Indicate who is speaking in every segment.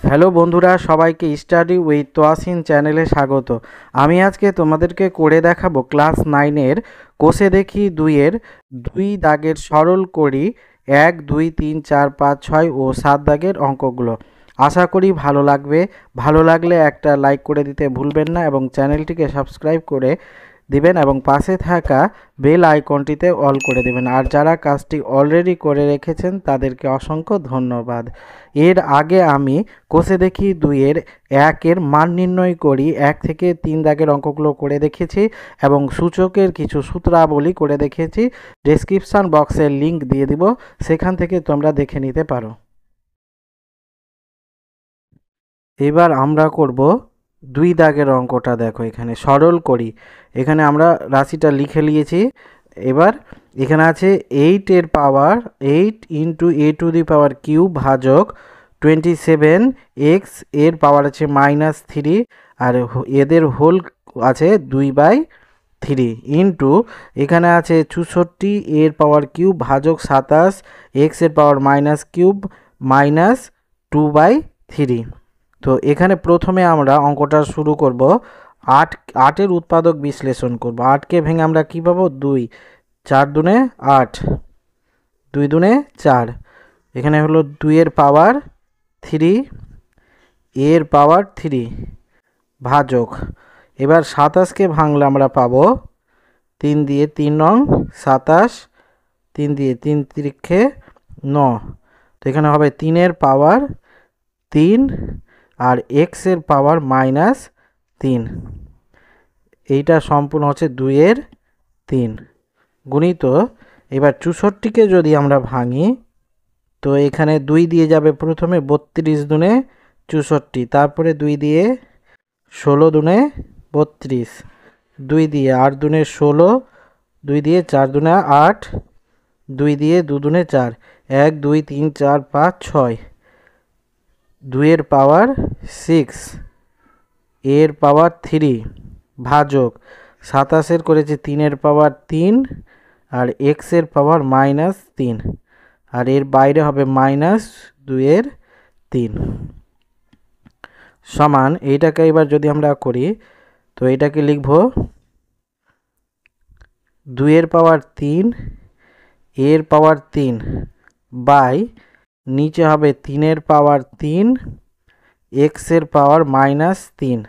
Speaker 1: Hello বন্ধুরা, সবাইকে study with Toyasin চ্যানেলে স্বাগত। আমি আজকে তোমাদেরকে করে দেখাবো ক্লাস 9-এর কোষে দেখি 2-এর 2 দাগের সরল করি 1, 2, 3, 4, 5, 6 ও 7 দাগের অঙ্কগুলো। আশা করি ভালো লাগবে। ভালো লাগলে একটা লাইক করে দিতে ভুলবেন না এবং চ্যানেলটিকে সাবস্ক্রাইব করে দিবেন এবং পাশে থাকা বেল আইকনটিতে অল করে দেবেন। আর যারা কাজটি অলরেডি করে রেখেছেন তাদেরকে অসংখ্য ধন্যবাদ। এর আগে আমি কোষে দেখি 2-এর 1-এর মান নির্ণয় করি 1 থেকে 3 দাগের অঙ্কগুলো করে দেখেছি এবং সূচকের কিছু সূত্রাবলী করে দেখেছি। ডেসক্রিপশন বক্সের লিংক দিয়ে দিব, সেখান থেকে তোমরা দেখে নিতে পারো। এবার আমরা করব 2 দাগের অঙ্কটা। দেখো এখানে সরল করি, এখানে আমরা রাশিটা লিখে নিয়েছি। এবার এখানে আছে 8 এর পাওয়ার 8 into a to the power cube ভাজক 27, x এর পাওয়ার আছে -3 আর এদের হোল আছে 2/3 ইন্টু এখানে আছে 64 এর পাওয়ার কিউব ভাজক 27, x এর পাওয়ার -কিউব -2/3। তো এখানে প্রথমে আমরা অঙ্কটা শুরু করব। 8 উৎপাদক বিশ্লেষণ করব। 8কে ভেঙে আমরা কী পাবো? 2, 4 দুনে 8, 2 দুনে 4। এখানে হলো 2 এর পাওয়ার 3, এর পাওয়ার 3 ভাজক। এবার 27কে ভাঙলে আমরা পাবো 3 দিয়ে 3 নং 27, 3 দিয়ে 3 তিরিক্ষে 9। তো এখানে হবে 3 এর পাওয়ার 3 আর x এর পাওয়ার -3। এইটা সম্পূর্ণ হচ্ছে 2 এর 3 গুণিত। এবার 64কে যদি আমরা ভাঙি তো এখানে 2 দিয়ে যাবে প্রথমে 32 দুনে 64, তারপরে 2 দিয়ে 16 দুনে 32, 2 দিয়ে 8 দুনে 16, 2 দিয়ে 4 দুনে 8, 2 দিয়ে 2 দুনে 4, 1, 2, 3, 4, 5, 6, 2 এর পাওয়ার 6, এর পাওয়ার 3 ভাজক 27 করেছে 3 এর পাওয়ার 3 আর x এর পাওয়ার -3 আর এর বাইরে হবে -2 এর 3 সমান। এইটাকে এবার যদি আমরা করি তো এটাকে লিখব 2 এর পাওয়ার 3 এর পাওয়ার 3 বাই নিচে হবে 3 এর পাওয়ার 3 x এর পাওয়ার -3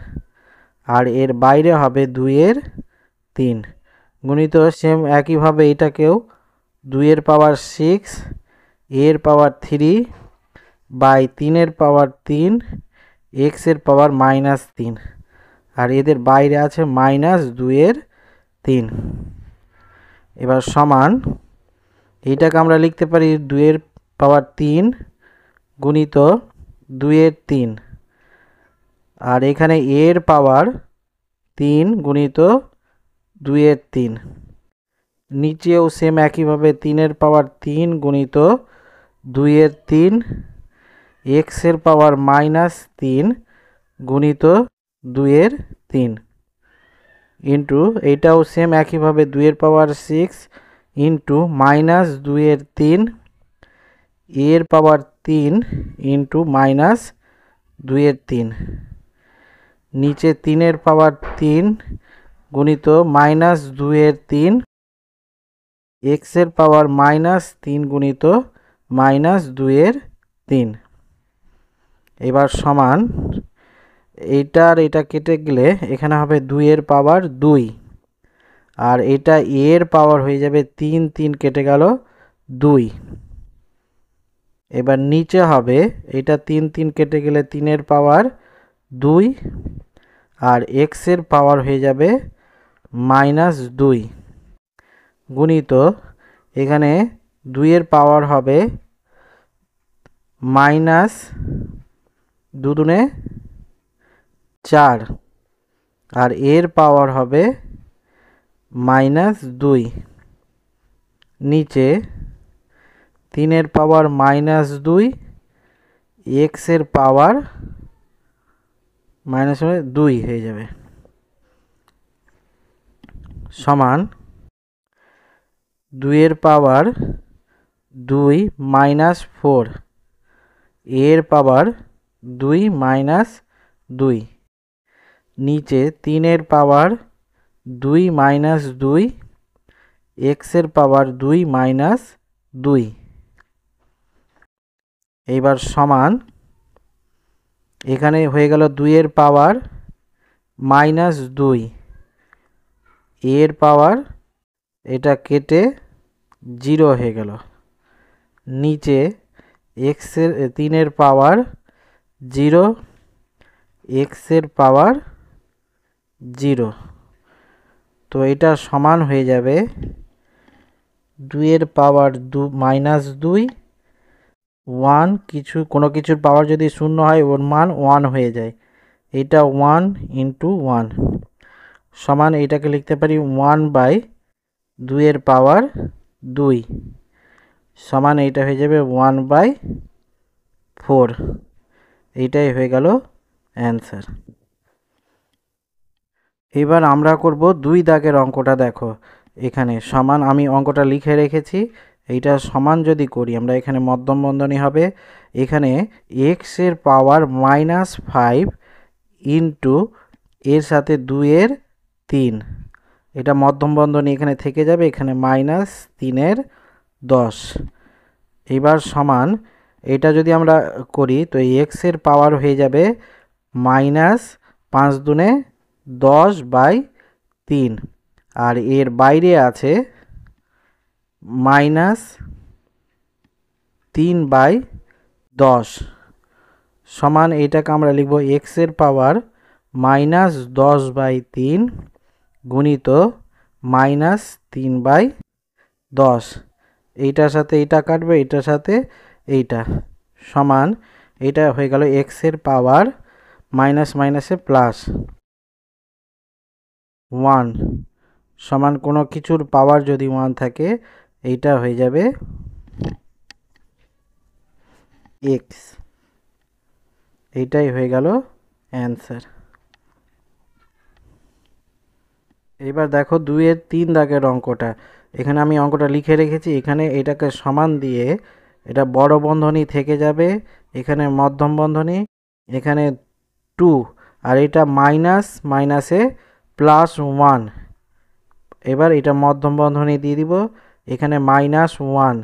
Speaker 1: আর এর বাইরে হবে 2 এর 3 গুণিত সেম একইভাবে এটাকেও 2 এর পাওয়ার 6 এর পাওয়ার 3 বাই 3 এর পাওয়ার 3 x এর পাওয়ার -3 আর এদের বাইরে আছে -2 এর 3। এবার সমান এইটাকে আমরা লিখতে পারি 2 এর পাওয়ার 3 গুণিত 2 এর 3 আর এখানে এর পাওয়ার 3 গুণিত 2 এর 3, নিচেও সেম একইভাবে 3 এর পাওয়ার 3 গুণিত 2 এর 3, x এর পাওয়ার -3 গুণিত 2 এর 3 ইন্টু এইটাও সেম একইভাবে 2 এর পাওয়ার 6 ইন্টু -2 এর 3 এর পাওয়ার 3 ইন্টু -2 এর 3, নিচে 3 এর পাওয়ার 3 গুণিত -2 এর 3, x এর পাওয়ার -3 গুণিত -2 এর 3। এবার সমান এইটার এটা কেটে গেলে এখানে হবে 2 এর পাওয়ার 2 আর এটা এর পাওয়ার হয়ে যাবে 3, 3 কেটে গেল 2। এবার নিচে হবে এটা 3, 3 কেটে গেলে 3 এর পাওয়ার 2 আর x এর পাওয়ার হয়ে যাবে -2 গুণিত এখানে 2 এর পাওয়ার হবে -2 দুনে 4 আর এর পাওয়ার হবে -2, নিচে 3 এর পাওয়ার -2 x এর পাওয়ার -2 হয়ে যাবে সমান 2 এর পাওয়ার 2 -4 এর পাওয়ার 2 মাইনাস 2, নিচে 3 পাওয়ার 2 মাইনাস 2, এক্সের পাওয়ার 2 মাইনাস 2। এইবার সমান এখানে হয়ে গেল 2 পাওয়ার মাইনাস 2, এর পাওয়ার এটা কেটে 0 হয়ে গেল, নিচে এক্সের 3 পাওয়ার 0, এক্সের পাওয়ার 0। তো এটা সমান হয়ে যাবে 2 পাওয়ার মাইনাস 2, 1, কোনো কিছুর পাওয়ার যদি শূন্য হয় ওর মান 1 হয়ে যায়, এটা 1 ইন্টু 1 সমান এইটাকে লিখতে পারি 1/2 পাওয়ার 2 সমান এইটা হয়ে যাবে 1/4। এইটাই হয়ে গেল অ্যান্সার। এবার আমরা করব 2 দাগের অঙ্কটা। দেখো এখানে সমান আমি অঙ্কটা লিখে রেখেছি, এইটা সমান যদি করি আমরা এখানে মধ্যম বন্ধনী হবে, এখানে এক্সের পাওয়ার -5 ইন্টু এর সাথে 2/3, এটা মধ্যম বন্ধনী এখানে থেকে যাবে, এখানে -3/10। এবার সমান এটা যদি আমরা করি তো এক্সের পাওয়ার হয়ে যাবে -5 দুনে 10/3, আর এর বাইরে আছে -3/10 সমান এইটাকে আমরা লিখব এক্সের পাওয়ার -10/3 গুণিত -3/10, এইটার সাথে এইটা কাটবে, এইটার সাথে এইটা, সমান এটা হয়ে গেল এক্সের পাওয়ার মাইনাস মাইনাসে প্লাস 1 সমান কোনো কিছুর পাওয়ার যদি 1 থাকে এইটা হয়ে যাবে এক্স। এইটাই হয়ে গেল অ্যান্সার। এবার দেখো 2/3 দাগের অঙ্কটা, এখানে আমি অঙ্কটা লিখে রেখেছি, এখানে এটাকে সমান দিয়ে এটা বড় বন্ধনী থেকে যাবে, এখানে মধ্যম বন্ধনী, এখানে 2, আর এটা মাইনাস মাইনাসে +1, এবার এটা মধ্যম বন্ধনী দিয়ে দিব, এখানে -1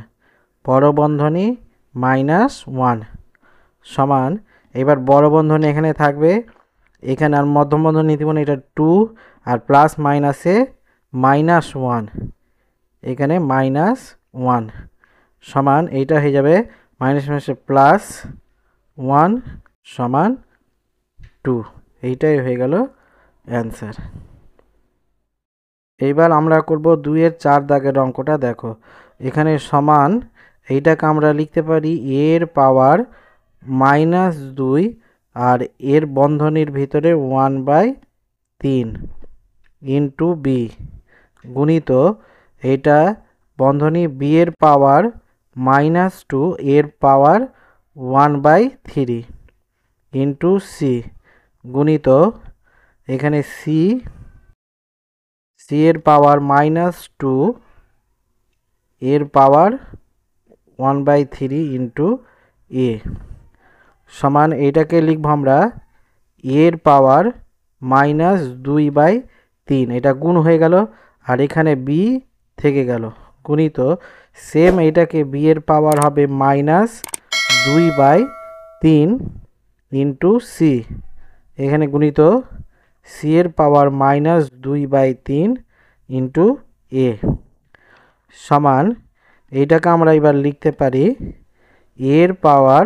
Speaker 1: বড় বন্ধনী -1 সমান, এবার বড় বন্ধনী এখানে থাকবে, এখানে আর মধ্যম বন্ধনী দিব না, এটা 2 আর প্লাস মাইনাসে -1, এখানে -1 সমান এইটা হয়ে যাবে মাইনাস মাইনাসে +1 সমান 2। এইটাই হয়ে গেল অ্যান্সার। এইবার আমরা করব 2/4 দাগের অঙ্কটা। দেখো এখানে সমান এইটাকে আমরা লিখতে পারি এর পাওয়ার -2 আর এর বন্ধনীর ভিতরে 1/3 ইন্টু বি গুণিত এটা বন্ধনী বি এর পাওয়ার -2 এর পাওয়ার 1/3 ইন্টু সি গুণিত এখানে সি এর পাওয়ার -2 এর পাওয়ার 1/3 ইন্টু এ সমান এইটাকে লিখব আমরা এর পাওয়ার -2/3, এটা গুণ হয়ে গেল, আর এখানে বি থেকে গেল গুণিত সেম এইটাকে বি এর পাওয়ার হবে -2/3 ইন্টু সি, এখানে গুণিত সি এর পাওয়ার -2/3 ইন্টু এ সমান এইটাকে আমরা এবার লিখতে পারি এর পাওয়ার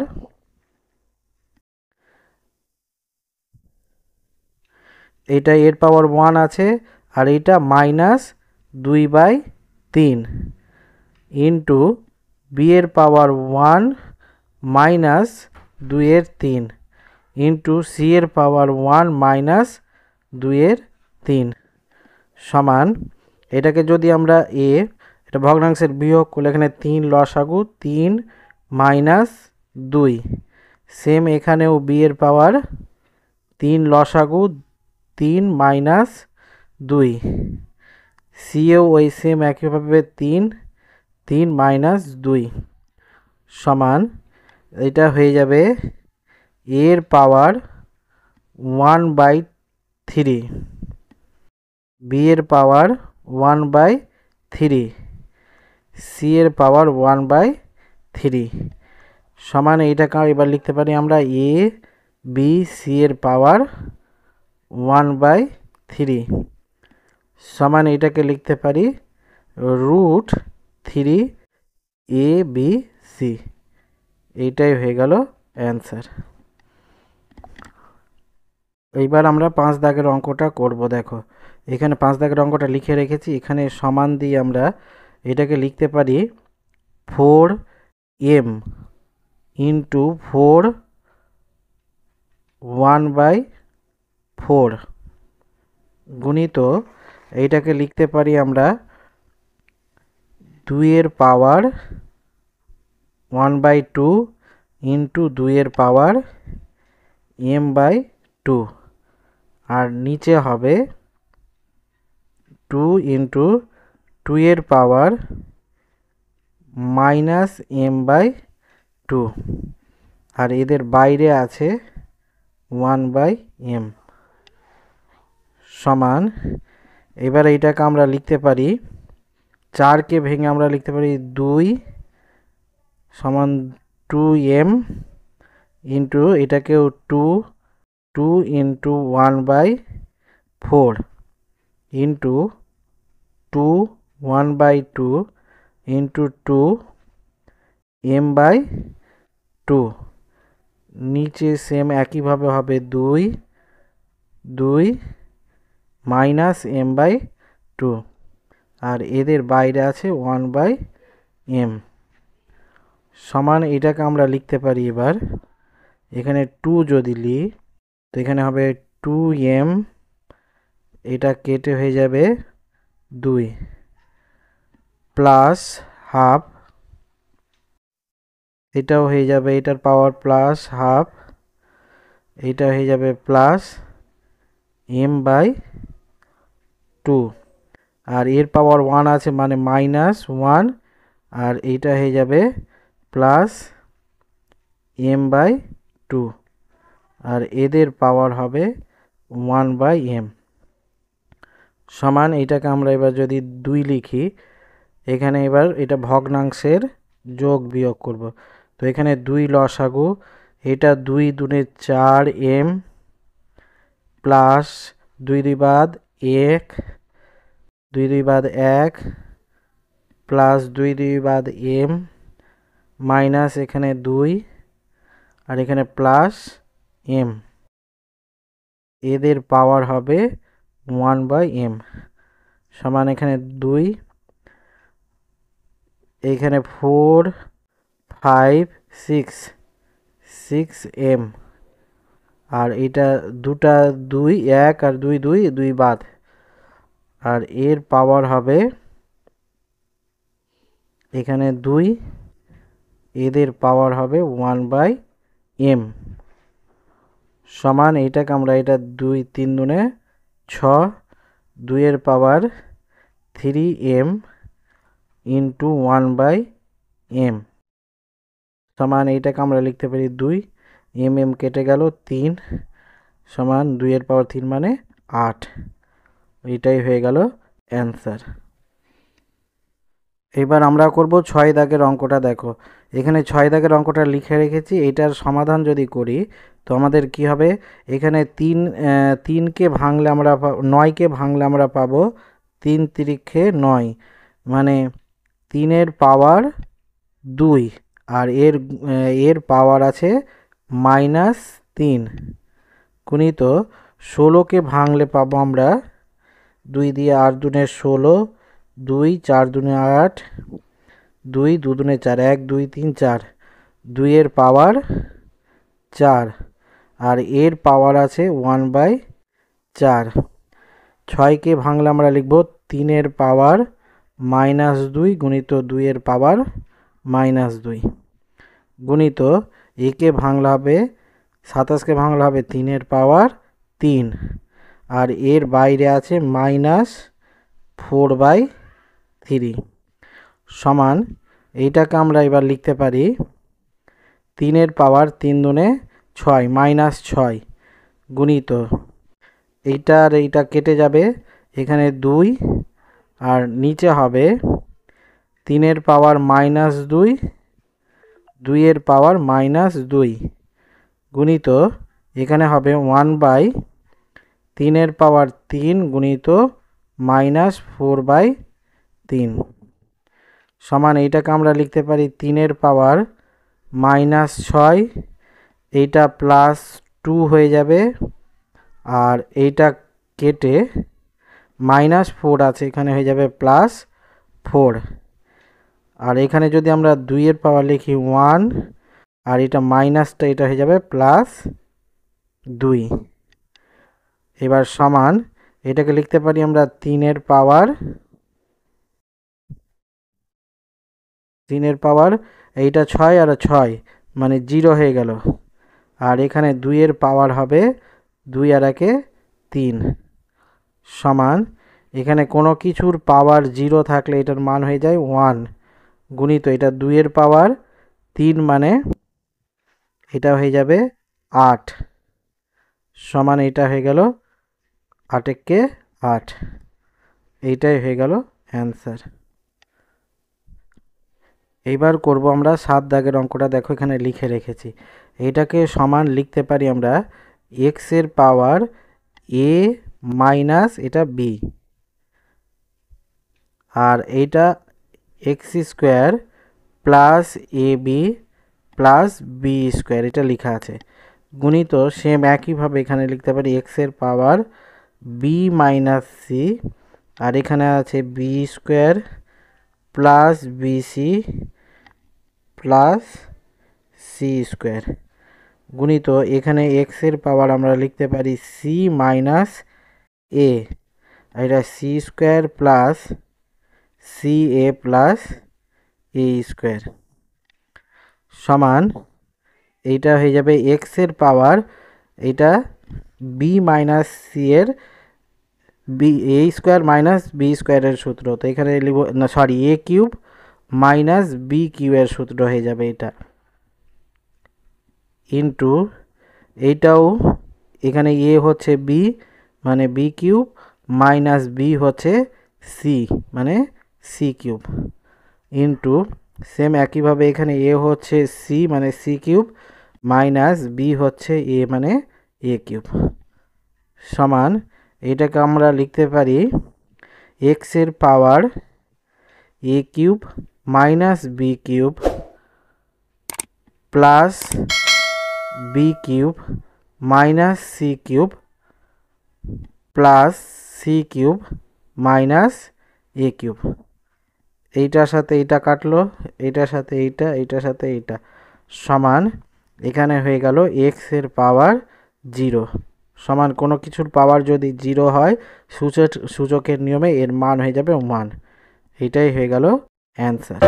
Speaker 1: এটা এর পাওয়ার 1 আছে আর এটা -2/3 ইন্টু বি এর পাওয়ার 1 -2/3 ইন্টু সি এর পাওয়ার 1 -2/3 সমান এটাকে যদি আমরা এটা ভগ্নাংশের বিয়োগ করলে এখানে 3 লসাগু 3 - 2 সেম এখানেও বি এর পাওয়ার 3 লসাগু 3 - 2 সিও ওই সেম একইভাবে 3 - 2 সমান এটা হয়ে যাবে এর পাওয়ার 1/3, বি এর পাওয়ার 1/3, সি এর পাওয়ার 1/3 সমান এইটাকে এবার লিখতে পারি আমরা এ বি সি এর পাওয়ার 1/3 সমান এইটাকে লিখতে পারি √3 এ বি সি। এইটাই হয়ে গেল অ্যান্সার। এইবার আমরা 5 দাগের অঙ্কটা করব। দেখো এখানে 5 দাগের অঙ্কটা লিখে রেখেছি, এখানে সমান দিয়ে আমরা এটাকে লিখতে পারি 4m ইন্টু 4 1/4 গুণিত এইটাকে লিখতে পারি আমরা 2 এর পাওয়ার 1/2 ইন্টু 2 এর পাওয়ার m/2 আর নিচে হবে 2 ইন্টু 2 এর পাওয়ার -m/2 আর এদের বাইরে আছে 1/m সমান। এবার এইটাকে আমরা লিখতে পারি 4কে ভেঙে আমরা লিখতে পারি 2 সমান 2m ইন্টু এটাকেও 2 ইন্টু 1/4 ইন্টু 2 1/2 ইন্টু 2 m/2 নিচে সেম একইভাবে হবে 2 মাইনাস m/2 আর এদের বাইরে আছে 1/m সমান। এটাকে আমরা লিখতে পারি এবার এখানে 2 যদি লিখি তো এখানে হবে 2m, এটা কেটে হয়ে যাবে 2 প্লাস হাফ, এটাও হয়ে যাবে এটার পাওয়ার প্লাস হাফ, এটা হয়ে যাবে প্লাস m/2 আর এর পাওয়ার 1 আছে মানে -1 আর এইটা হয়ে যাবে প্লাস m/2 আর এদের পাওয়ার হবে 1/m সমান। এইটাকে আমরা এবার যদি 2 লিখি এখানে এবার এটা ভগ্নাংশের যোগ বিয়োগ করব। তো এখানে 2 লসাগু, এটা 2 দুনে 4m প্লাস 2 2 বাদ 1, 2 2 বাদ 1 প্লাস 2 2 বাদ m মাইনাস এখানে 2 আর এখানে প্লাস m এদের পাওয়ার হবে 1/m সমান এখানে 2 এখানে 4 5 6m আর এটা দুটা 2 1 আর 2 2 2 বাদ আর এর পাওয়ার হবে এখানে 2 এদের পাওয়ার হবে 1/m সমান। এইটাকে আমরা এটা 2 3 দুনে 6 2 এর পাওয়ার 3m ইন্টু 1/m সমান। এইটাকে আমরা লিখতে পারি 2 mm কেটে গেল 3 সমান 2 এর পাওয়ার 3 মানে 8। এইটাই হয়ে গেল অ্যান্সার। এবার আমরা করব 6 দাগের অঙ্কটা। দেখো এখানে 6 দাগের অঙ্কটা লিখে রেখেছি, এটার সমাধান যদি করি তো আমাদের কি হবে এখানে 3কে ভাঙলে আমরা 9কে ভাঙলে আমরা পাবো 3 তিরিক্ষে 9 মানে 3 এর পাওয়ার 2 আর এর পাওয়ার আছে -3 গুণিত 16কে ভাঙলে পাবো আমরা 2 দিয়ে 8 দুনে 16, 2 4 দুনে 8, 2 2 দুনে 4 1 2 3 4 2 এর পাওয়ার 4 আর এর পাওয়ার আছে 1/4। 6কে ভাঙলে আমরা লিখব 3 এর পাওয়ার -2 গুণিত 2 এর পাওয়ার -2 গুণিত একে ভাঙলে হবে 27কে ভাঙলে হবে 3 এর পাওয়ার 3 আর এর বাইরে আছে -4/3 সমান। এইটাকে আমরা এবার লিখতে পারি 3 এর পাওয়ার 3 দুনে 6 মাইনাস 6 গুণিত এইটা আর এইটা কেটে যাবে, এখানে 2 আর নিচে হবে 3 পাওয়ার -2, 2 পাওয়ার -2 গুণিত এখানে হবে 1/3 পাওয়ার 3 গুণিত -4/3 সমান এইটাকে আমরা লিখতে পারি 3 পাওয়ার -6, এইটা +2 হয়ে যাবে আর এইটা কেটে -4 আছে এখানে হয়ে যাবে +4 আর এখানে যদি আমরা 2 এর পাওয়ার লিখি 1 আর এটা মাইনাসটা এটা হয়ে যাবে +2 এবার সমান এটাকে লিখতে পারি আমরা 3 এর পাওয়ার এইটা 6 আর 6 মানে 0 হয়ে গেল আর এখানে 2 এর পাওয়ার হবে 2 আর 1 3 সমান এখানে কোনো কিছুর পাওয়ার 0 থাকলে এটার মান হয়ে যায় 1 গুণিত এটা 2 এর পাওয়ার 3 মানে এটা হয়ে যাবে 8 সমান এটা হয়ে গেল 8 কে 8 এইটাই হয়ে গেল অ্যান্সার। এইবার করব আমরা 7 দাগের অঙ্কটা, দেখো এখানে লিখে রেখেছি। এটাকে সমান লিখতে পারি আমরা x এর পাওয়ার a মাইনাস এটা b আর এইটা x square plus ab plus B square এটা লেখা আছে গুণিত সেম একইভাবে এখানে লিখতে পারি x এর পাওয়ার b মাইনাস c আর এখানে আছে b square plus BC plus C square গুণিত এখানে x এর পাওয়ার আমরা লিখতে পারি c মাইনাস a আর এটা সি স্কোয়ার প্লাস সি এ প্লাস এ স্কোয়ার সমান এইটা হয়ে যাবে x এর পাওয়ার এটা b মাইনাস সি এর B A square minus B স্কোয়ারের সূত্র, তো এখানে লিখব না সরি এ কিউব মাইনাস বি কিউবের সূত্র হয়ে যাবে এটা ইন্টু এইটাও এখানে এ হচ্ছে বি মানে বি কিউব মাইনাস বি হচ্ছে সি মানে সি কিউব ইন্টু সেম একইভাবে এখানে এ হচ্ছে সি মানে সি কিউব মাইনাস বি হচ্ছে এ মানে এ কিউব সমান এটাকে আমরা লিখতে পারি এক্স এর power A cube minus B cube plus B cube minus C cube plus C cube minus A cube এইটার সাথে এইটা কাটলো এইটার সাথে এইটা এইটার সাথে এইটা সমান এখানে হয়ে গেল এক্স এর পাওয়ার 0 সমান কোনো কিছুর পাওয়ার যদি 0 হয় সূচকের নিয়মে এর মান হয়ে যাবে 1 এটাই হয়ে গেল অ্যান্সার।